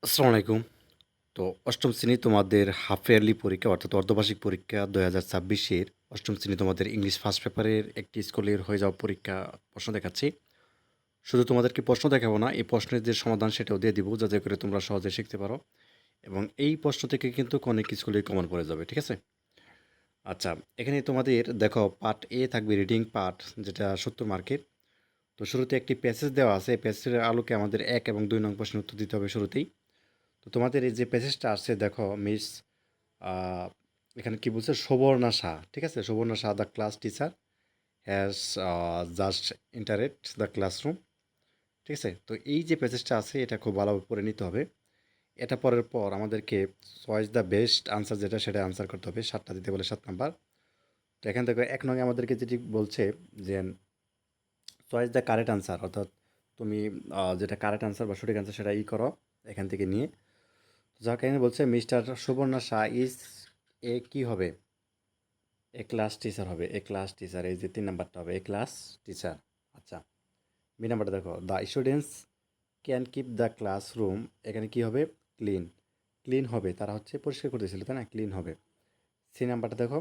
আসসালামু আলাইকুম। তো অষ্টম শ্রেণী তোমাদের হাফ ইয়ারলি পরীক্ষা অর্থাৎ অর্ধবার্ষিক পরীক্ষা ২০২৬-এর অষ্টম শ্রেণী তোমাদের ইংলিশ ফার্স্ট পেপারের একটি স্কুলের হয়ে যাওয়া পরীক্ষা প্রশ্ন দেখাচ্ছি। শুধু তোমাদেরকে প্রশ্ন দেখাবো না, এই প্রশ্নের যে সমাধান সেটাও দিয়ে দিব যাতে করে তোমরা সহজে শিখতে পারো। এবং এই প্রশ্ন থেকে কিন্তু অনেক স্কুলেই কমন পড়ে যাবে, ঠিক আছে? আচ্ছা, এখানে তোমাদের দেখো পার্ট এ থাকবে রিডিং পার্ট, যেটা ৭০ মার্কের। তো শুরুতে একটি প্যাসেজ দেওয়া আছে, এই প্যাসেজের আলোকে আমাদের ১ এবং ২ নং প্রশ্নের উত্তর দিতে হবে শুরুতেই। তো তোমাদের এই যে প্যাসেজটা আসছে দেখো মিস আহ, এখানে কি বলছে, সুবর্ণা শাহ, ঠিক আছে? Subarna Shah the class teacher has just entered the classroom, ঠিক আছে? তো এই যে প্যাসেজটা আছে এটা খুব ভালোভাবে পড়ে নিতে হবে। এটা পড়ার পর আমাদেরকে চয়েস দ্য বেস্ট আনসার যেটা সেটা আনসার করতে হবে, 7টা দিতে বলে 7 নাম্বার। তো এখান থেকে 1 নং আমাদেরকে যেটি বলছে যে চয়েস দ্য কারেক্ট আনসার, অর্থাৎ তুমি যেটা কারেক্ট আনসার বা সঠিক আনসার সেটা করো এখান থেকে নিয়ে। যাকে এখানে বলছে Mister Suborna Shah is a কি হবে, এ ক্লাস টিচার হবে, এ ক্লাস টিচার, এই যে 3 নাম্বারটা হবে এ ক্লাস টিচার। আচ্ছা, বি নাম্বারটা দেখো the students can keep the classroom, এখানে কি হবে, ক্লিন, ক্লিন হবে, তারা হচ্ছে পরিষ্কার করতেছিল তাই না, ক্লিন হবে। সি নাম্বারটা দেখো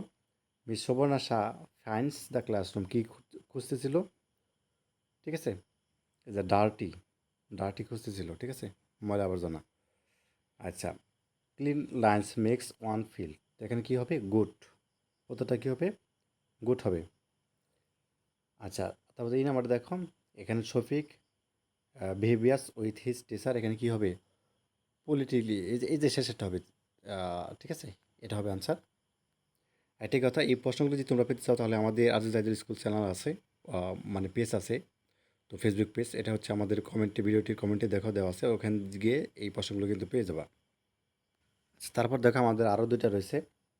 miss Subarna Shah finds the classroom, কি খুঁজতেছিল, ঠিক আছে? এই যে ডার্টি, ডার্টি খুঁজতেছিল, ঠিক আছে, ময়লা আবর্জনা। আচ্ছা, clean lines makes one feel, এখানে কি হবে, গুড, কতটা কি হবে, গুড হবে। আচ্ছা, তারপরে এই নাম্বারটা দেখো এখানে Shafiq behaviours with his teacher, এখানে কি হবে, পলিটিকলি, এই যে শেষেরটা হবে, ঠিক আছে, এটা হবে আনসার। একটি কথা, এই প্রশ্নগুলো যদি তোমরা পেতে চাও তাহলে আমাদের আজ জাইদুল স্কুল চ্যানেল আছে, মানে পেজ আছে, তো ফেসবুক পেজ, এটা হচ্ছে আমাদের কমেন্টে, ভিডিওটির কমেন্টে দেখো দেওয়া আছে, ওখানে গিয়ে এই প্রশ্নগুলো কিন্তু পেয়ে যাবা। আচ্ছা, তারপর দেখো আমাদের আরও দুইটা রয়েছে।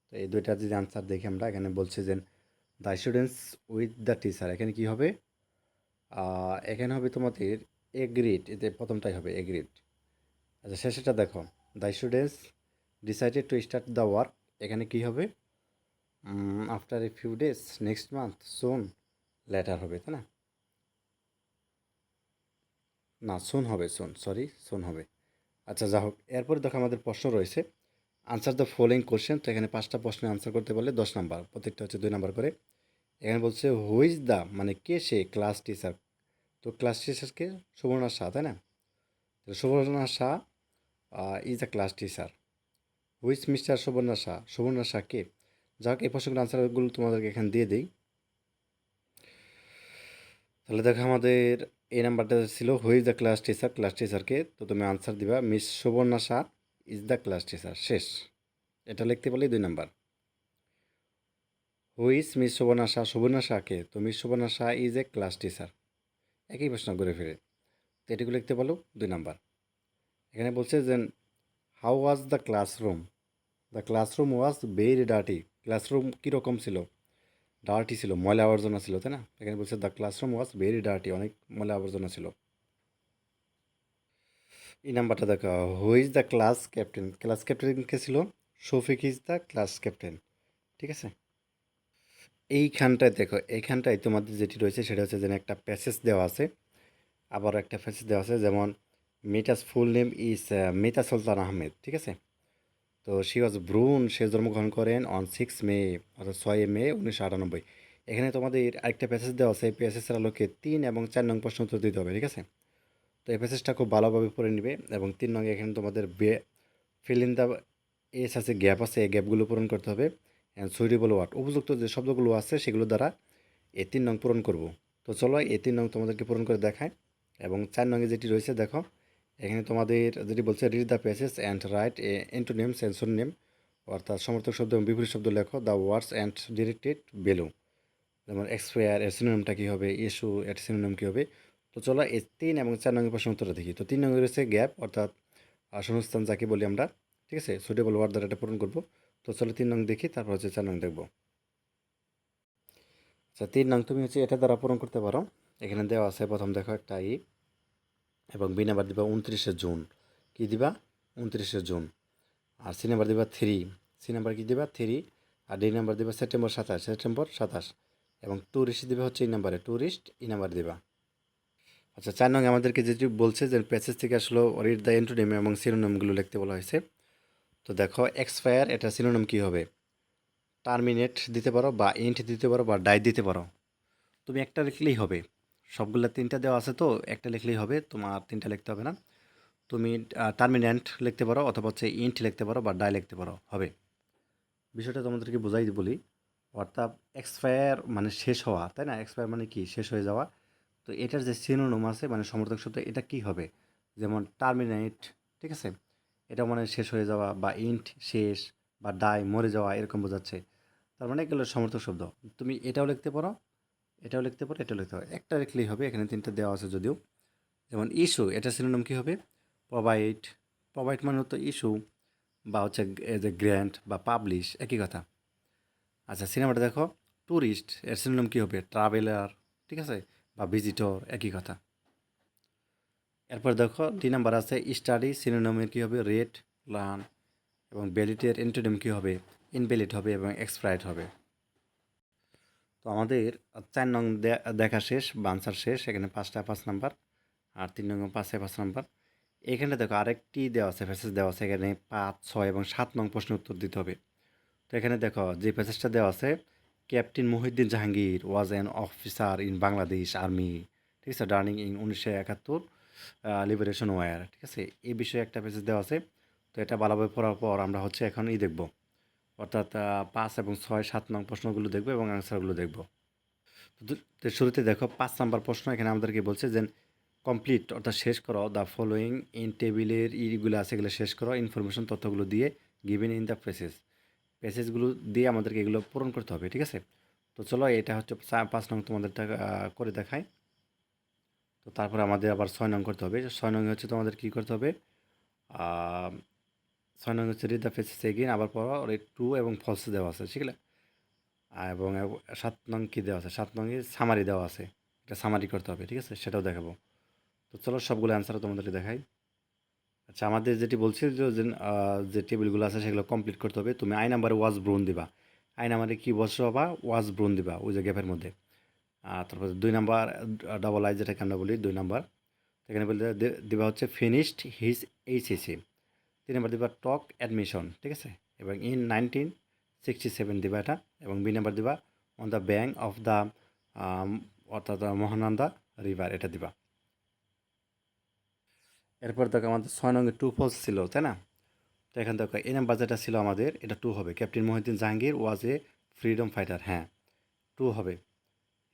তো এই দুইটার যদি আনসার দেখি আমরা, এখানে বলছে যে the students with the teacher, এখানে কি হবে, এখানে হবে তোমাদের এগ্রিড, এতে প্রথমটাই হবে এগ্রিড। আচ্ছা, শেষেরটা দেখো the students decided to start the work, এখানে কি হবে, after a few days, next month, soon, letter হবে, তাই না? না, সুন হবে, সুন, সরি, সুন হবে। আচ্ছা, যা হোক, এরপরে দেখো আমাদের প্রশ্ন রয়েছে আনসার দ্য ফলোয়িং কোশ্চেন। তো এখানে 5টা প্রশ্নের আনসার করতে বললে 10 নাম্বার, প্রত্যেকটা হচ্ছে 2 নাম্বার করে। এখানে বলছে হু ইজ দ্য, মানে কে সে, ক্লাস টিচার, তো ক্লাস টিচারকে সুবর্ণা শাহ, তাই না? তো Suborna Shah is the class teacher, which mister Suborna Shah, Suborna Shah কে? যাক, এই প্রশ্নগুলো আনসারগুলো তোমাদেরকে এখানে দিয়ে দিই। তাহলে দেখো আমাদের এই নাম্বারটা ছিল who's the class teacher, class টিচারকে, তো তুমি আনসার দিবা miss Subarna Shah is the class teacher, শেষ। এটা লিখতে পারলেই 2 নাম্বার। হুইজ মিস সুবর্ণা শাহ, সুবর্ণা শাহকে, তো miss Subarna Shah is a class teacher, একই প্রশ্ন ঘুরে ফিরে, তো এটুকু লিখতে পারলো 2 নাম্বার। এখানে বলছে যে how was the classroom was very dirty, classroom কীরকম ছিল, ডার্টি ছিল, ময়লা আবর্জনা ছিল, তাই না? এখানে বলছে the classroom was very dirty, অনেক ময়লা আবর্জনা ছিল। এই নাম্বারটা দেখো who is the class captain, class captain কে ছিল, Shafiq is the class captain, ঠিক আছে? এইখানটায় দেখো, এইখানটায় তোমাদের যেটি রয়েছে সেটা হচ্ছে যেন একটা প্যাসেজ দেওয়া আছে, আবার একটা প্যাসেজ দেওয়া আছে, যেমন Mita's full name is Mita Sultan Ahmed, ঠিক আছে? তো শি ওয়াজ ব্রুন, সে জন্মগ্রহণ করেন অন 6 মে, অর্থাৎ 6 মে 1998। এখানে তোমাদের আরেকটা প্যাসেজ দেওয়া আছে, এই প্যাসেজের আলোকে 3 এবং 4 নং প্রশ্ন উত্তর দিতে হবে, ঠিক আছে? তো এই প্যাসেজটা খুব ভালোভাবে পড়ে নিবে। এবং 3 নং এখানে তোমাদের ফিল ইন দ্য এস আছে, গ্যাপ আছে, এই গ্যাপগুলো পূরণ করতে হবে। অ্যান্ড সুইটেবল ওয়ার্ড, উপযুক্ত যে শব্দগুলো আছে সেগুলো দ্বারা এই 3 নং পূরণ করব। তো চলো এই 3 নং তোমাদেরকে পূরণ করে দেখায়। এবং 4 নংয়ে যেটি রয়েছে দেখো, এখানে তোমাদের যেটি বলছে read the passage and write a antonyms and synonym, অর্থাৎ সমর্থক শব্দ এবং বিপরীত শব্দ লেখো the words and directed below. যেমন এক্সপায়ার এর সিনোনিমটা কী হবে, ইস্যু এর সিনোনিম কী হবে। তো চলো এই 3 এবং 4 নং প্রশ্ন উত্তরটা দেখি। তো 3 নং রয়েছে গ্যাপ, অর্থাৎ শূন্যস্থান যাকে বলি আমরা, ঠিক আছে, সুটেবল ওয়ার্ড দ্বারা এটা পূরণ করবো। তো চলো 3 নং দেখি, তারপর হচ্ছে 4 নং দেখবো। আচ্ছা, 3 নং তুমি হচ্ছে এটা দ্বারা পূরণ করতে পারো। এখানে দেওয়া আছে, প্রথম দেখো একটা এবং বি নাম্বার দিবা 29শে জুন, কী দিবা, 29শে জুন। আর সি নাম্বার দিবা 3, সি নাম্বার কী দিবা 3। আর ডি নাম্বার দিবা সেপ্টেম্বর 27, এবং ট্যুরিস্ট দিবা হচ্ছে এই নাম্বারে, ট্যুরিস্ট এই নাম্বার দিবা। আচ্ছা, ৪ নং আমাদেরকে যেটি বলছে যে প্যাসেজ থেকে আসলে রিড দ্য অ্যান্টোনিম এবং সিনোনিমগুলো লিখতে বলা হয়েছে। তো দেখো এক্সপায়ার এটা সিনোনিম কী হবে? টার্মিনেট দিতে পারো বা এন্ড দিতে পারো বা ডাই দিতে পারো। তুমি একটা লিখলেই হবে। সবগুলা ৩টা দেওয়া আছে তো একটা লিখলেই হবে, তোমার ৩টা লিখতে হবে না। তুমি টার্মিনেন্ট লিখতে পারো অথবা হচ্ছে ইন্ট লিখতে পারো বা ডাই লিখতে পারো, হবে। বিষয়টা তোমাদেরকে বোঝাই বলি। অর্থাৎ এক্সপায়ার মানে শেষ হওয়া, তাই না? এক্সপায়ার মানে কি? শেষ হয়ে যাওয়া। তো এটার যে সিনোনিম আছে মানে সমর্থক শব্দ, এটা কি হবে? যেমন টার্মিনেট, ঠিক আছে? এটা মানে শেষ হয়ে যাওয়া, বা ইন্ট শেষ, বা ডাই মরে যাওয়া, এরকম বোঝাচ্ছে। তার মানে এগুলো সমর্থক শব্দ। তুমি এটাও লিখতে পারো, এটাও লিখতে পারো, এটাও লিখতে পারো। একটা লিখলেই হবে, এখানে ৩টা দেওয়া আছে যদিও। যেমন ইস্যু, এটা সিনোনিম কি হবে? প্রোভাইড। প্রোভাইড মানে তো ইস্যু, বা হচ্ছে যে গ্র্যান্ট বা পাবলিশ, একই কথা। আচ্ছা, সিনেমাটা দেখো। ট্যুরিস্ট এর সিনোনিম কী হবে? ট্রাভেলার, ঠিক আছে? বা ভিজিটর, একই কথা। এরপর দেখো ২ নাম্বার আছে স্টাডি, সিনোনিমের কী হবে? Red, learn. এবং ভ্যালিডের অ্যান্টোনিম কী হবে? ইনভ্যালিড হবে এবং এক্সপায়ার্ড হবে। তো আমাদের ৪ নং দেখা শেষ বা আনসার শেষ। এখানে ৫ নাম্বার, আর ৩ নং ৫ নাম্বার। এখানে দেখো আরেকটি দেওয়া আছে, প্যাসেজ দেওয়া আছে। এখানে ৫, ৬ এবং ৭ নং প্রশ্নের উত্তর দিতে হবে। তো এখানে দেখো যে প্যাসেজটা দেওয়া আছে, captain Mohiuddin Jahangir was an officer in Bangladesh army, ঠিক আছে, ডার্নিং ইন ১৯৭১ লিবারেশন ওয়ার, ঠিক আছে? এই বিষয়ে একটা প্যাসেজ দেওয়া আছে। তো এটা ভালোভাবে পড়ার পর আমরা হচ্ছে এখন দেখব, অর্থাৎ ৫ এবং ৬, ৭ নং প্রশ্নগুলো দেখব এবং আনসারগুলো দেখব। তো শুরুতে দেখো ৫ নাম্বার প্রশ্ন। এখানে আমাদেরকে বলছে যে কমপ্লিট, অর্থাৎ শেষ করো দ্য ফলোয়িং ইন টেবিলের ইগুলো আছে এগুলো শেষ করো ইনফরমেশন, তথ্যগুলো দিয়ে গিভেন ইন দ্য প্যাসেজ। প্যাসেজগুলো দিয়ে আমাদেরকে এগুলো পূরণ করতে হবে, ঠিক আছে? তো চলো এটা হচ্ছে ৫ নং তোমাদের করে দেখাই। তো তারপরে আমাদের আবার ৬ নং করতে হবে। ৬ নং হচ্ছে তোমাদের কী করতে হবে? ৬ নং হচ্ছে রিড দ্য প্যাসেজ এগেইন, আবার পড়ো। রেড ট্রু এবং ফলস দেওয়া আছে, ঠিক আছে? এবং ৭ নং কী দেওয়া আছে? ৭ নংয়ে সামারি দেওয়া আছে, এটা সামারি করতে হবে, ঠিক আছে? সেটাও দেখাবো। তো চলো সবগুলো অ্যান্সারও তোমাদেরকে দেখাই। আচ্ছা, আমাদের যেটি বলছি যে টেবিলগুলো আছে সেগুলো কমপ্লিট করতে হবে। তুমি আই নাম্বারে ওয়াজ ব্রুন দিবা। আই নাম্বারে কি বসাবা? ওয়াজ ব্রুন দিবা ওই যে গ্যাপের মধ্যে। তারপরে ২ নাম্বার ডাবল আই যেটাকে আমরা বলি ২ নাম্বার। এখানে বলতে দিবা হচ্ছে ফিনিশড হিজ এইচএসসি। ৩ নাম্বার দিবা টক অ্যাডমিশন, ঠিক আছে? এবং ইন 1967 দিবা এটা। এবং বি নাম্বার দিবা on the bank of the অর্থাৎ মহানন্দা রিভার, এটা দিবা। এরপর দেখো আমাদের ৬ নং টু ফলস ছিল, তাই না? তো এখান থেকে এই নাম্বার যেটা ছিল আমাদের, এটা টু হবে। Captain Mohiuddin Jahangir was a freedom fighter, হ্যাঁ টু হবে।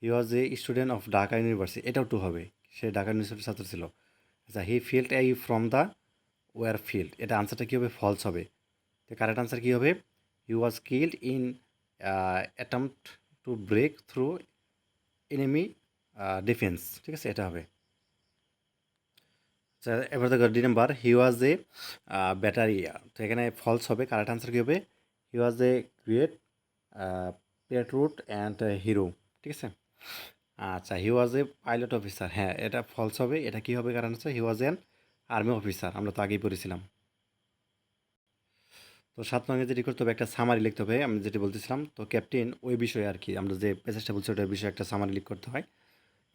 He was a student of Dhaka university, এটাও টু হবে। সে ঢাকা ইউনিভার্সিটির ছাত্র ছিল। আচ্ছা, he field I from the war field, এটা আনসারটা কী হবে? ফলস হবে। তো কারেক্ট আনসার কী হবে? He was killed in attempt to break through enemy defence, ঠিক আছে? এটা হবে। আচ্ছা, এবার দেখো ডি নাম্বার, হি ওয়াজ এ ব্যাটারিয়া। তো এখানে ফলস হবে। কারেক্ট আনসার কী হবে? He was a great পেট্রুট and hero, ঠিক আছে? আচ্ছা, হি ওয়াজ এ পাইলট অফিসার, হ্যাঁ এটা ফলস হবে। এটা কী হবে? কারণ হচ্ছে হি ওয়াজ অ্যান আর্মি অফিসার, আমরা তো আগেই পড়েছিলাম। তো ৭ নং যেটি করতে হবে, একটা সামারি লিখতে হবে, আমি যেটি বলতেছিলাম। তো ক্যাপ্টেন ওই বিষয়ে আর কি, আমরা যে প্যাসেজটা বলছি ওটার বিষয়ে একটা সামারি লিখ করতে হয়।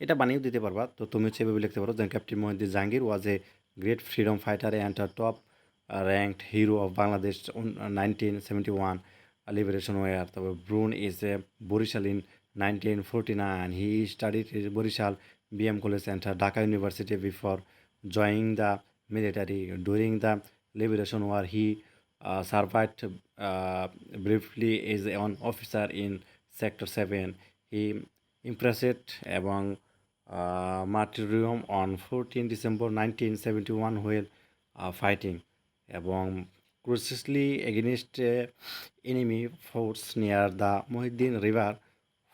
এটা বানিয়েও দিতে পারবা। তো তুমি হচ্ছে এভাবে লিখতে পারো যে captain Mohiuddin Jahangir was a great freedom fighter and top ranked hero of Bangladesh 1971 liberation war. তারপর born is a Barishal in 1949, he studied Barishal BM college and Dhaka university before joining the military during the liberation war. He survived briefly as an officer in sector 7। He impressed এবং martyrdom on 14 December 1971 while fighting এবং courageously against enemy force near the Mohiuddin river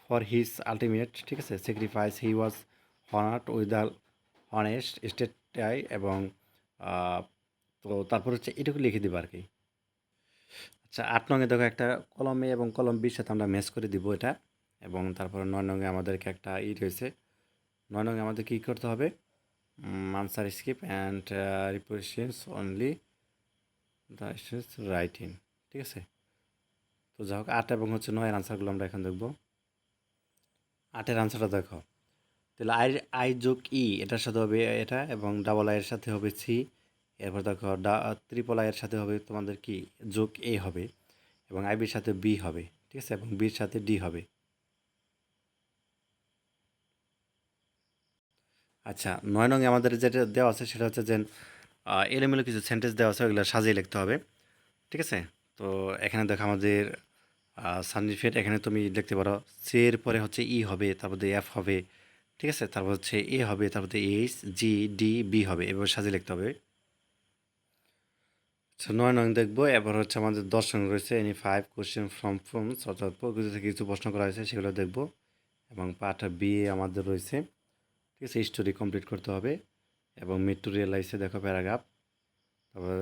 for his ultimate, ঠিক আছে, sacrifice. He was honoured with the honest state tie এবং ah, তো তারপর হচ্ছে এটুকু লিখে দেবো আর কি। আচ্ছা, ৮ নংয়ে দেখো একটা কলমে এবং কলম বির সাথে আমরা ম্যাচ করে দিব এটা। এবং তারপরে ৯ নংয়ে আমাদেরকে একটা রয়েছে। ৯ নংয়ে আমাদের কী করতে হবে? Answer skip and represents only the writing, ঠিক আছে? তো যাই হোক ৮ এবং হচ্ছে ৯ এর আনসারগুলো আমরা এখন দেখব। ৮ এর আনসারটা দেখো। তাহলে আই আই যোগ ই এটার সাথে হবে এটা, এবং ডাবল আই এর সাথে হবে সি। এরপর দেখো ট্রিপল আই এর সাথে হবে তোমাদের কি যোগ এ হবে, এবং আইবির সাথে বি হবে, ঠিক আছে, এবং বির সাথে ডি হবে। আচ্ছা, 9 নং আমাদের যেটা দেওয়া আছে সেটা হচ্ছে যে এলোমেলো কিছু সেন্টেন্স দেওয়া আছে, ওইগুলো সাজিয়ে লিখতে হবে, ঠিক আছে। তো এখানে দেখো আমাদের সার্টিফিকেট, এখানে তুমি লিখতে পারো সি এর পরে হচ্ছে ই হবে, তারপর এফ হবে, ঠিক আছে, তারপর হচ্ছে এ হবে, তারপর এইচ জি ডি বি হবে, এভাবে সাজিয়ে লিখতে হবে। আচ্ছা, 9 নং দেখবো। এবার হচ্ছে আমাদের 10 নং রয়েছে এনি 5 কোয়েশ্চেন ফ্রম ফ্রমস, অর্থাৎ প্রকৃতি থেকে কিছু প্রশ্ন করা হয়েছে সেগুলো দেখবো। এবং পার্ট বি আমাদের রয়েছে, ঠিক আছে, স্টোরি কমপ্লিট করতে হবে। এবং মিড টু রিয়েলাইজে দেখো প্যারাগ্রাফ। তারপরে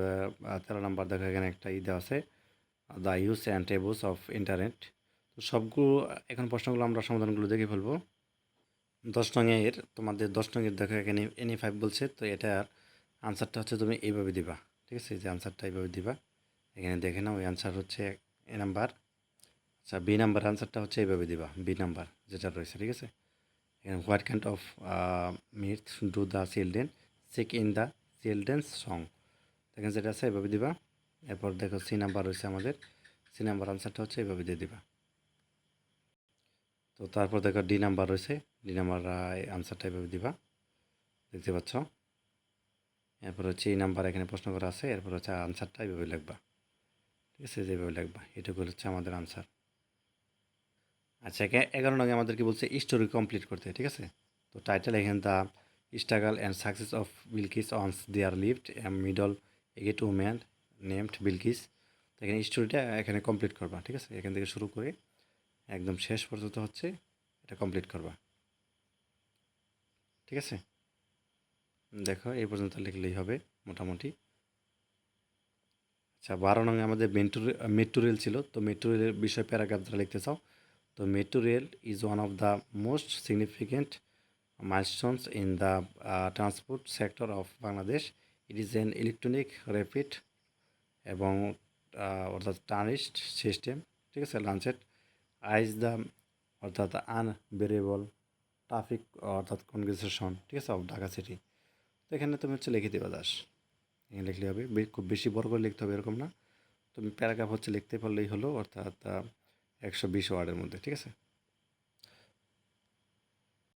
13 নম্বর দেখো এখানে একটা দেওয়া আছে, the use and abuse of internet. তো সবগুলো এখন প্রশ্নগুলো আমরা সমাধানগুলো দেখে ফেলবো। 10 নংয়ের তোমাদের 10 নংয়ের দেখো এখানে এনি 5 বলছে, তো এটার আনসারটা হচ্ছে তুমি এইভাবে দিবা, ঠিক আছে, এই যে আনসারটা এইভাবে দিবা। এখানে দেখে নাও, ওই আনসার হচ্ছে এ নাম্বার। আচ্ছা, বি নাম্বার আনসারটা হচ্ছে এইভাবে দিবা, বি নাম্বার যেটা রয়েছে, ঠিক আছে। এখানে what kind of myth do the children seek in the children's song, দেখেন যেটা আছে এভাবে দিবা। এরপর দেখো সি নাম্বার রয়েছে আমাদের, সি নাম্বার আনসারটা হচ্ছে এইভাবে দিয়ে দিবা। তো তারপর দেখো ডি নাম্বার রয়েছে, ডি নাম্বার আনসারটা এভাবে দিবা, দেখতে পাচ্ছ। এরপর হচ্ছে এই নাম্বার এখানে প্রশ্ন করা আছে, এরপর হচ্ছে আনসারটা এইভাবে লিখবা, ঠিক আছে, যেভাবে লিখবা এটুকু হচ্ছে আমাদের আনসার। আচ্ছা, 11 নং আমাদের কি বলছে স্টোরি কমপ্লিট করতে, ঠিক আছে। তো টাইটেল এখানে the struggle and success of Bilkis once there lived a middle aged woman named Bilkis. তো এখানে স্টোরিটা এখানে কমপ্লিট করবা, ঠিক আছে, এখান থেকে শুরু করে একদম শেষ পর্যন্ত হচ্ছে এটা কমপ্লিট করবা, ঠিক আছে। দেখো এই পর্যন্ত লিখলেই হবে মোটামুটি। আচ্ছা, 12 নং আমাদের মেট্রো রেল ছিল, তো মেট্রো রেলের বিষয়ে প্যারাগ্রাফ যারা লিখতে চাও, তো metro rail is one of the most significant milestones in the transport sector of Bangladesh. It is an electronic rapid এবং অর্থাৎ টানিস্ট সিস্টেম, ঠিক আছে, লাঞ্চেট আইজ দ্য অর্থাৎ আনবেরেবল ট্রাফিক অর্থাৎ কনজেশন, ঠিক আছে, অফ ঢাকা সিটি। তো এখানে তুমি হচ্ছে লিখে দেবা দাস, এখানে লিখলে হবে, খুব বেশি বড় করে লিখতে হবে এরকম না, তুমি প্যারাগ্রাফ হচ্ছে লিখতে পারলেই হলো, অর্থাৎ 120 ওয়ার্ডের মধ্যে, ঠিক আছে।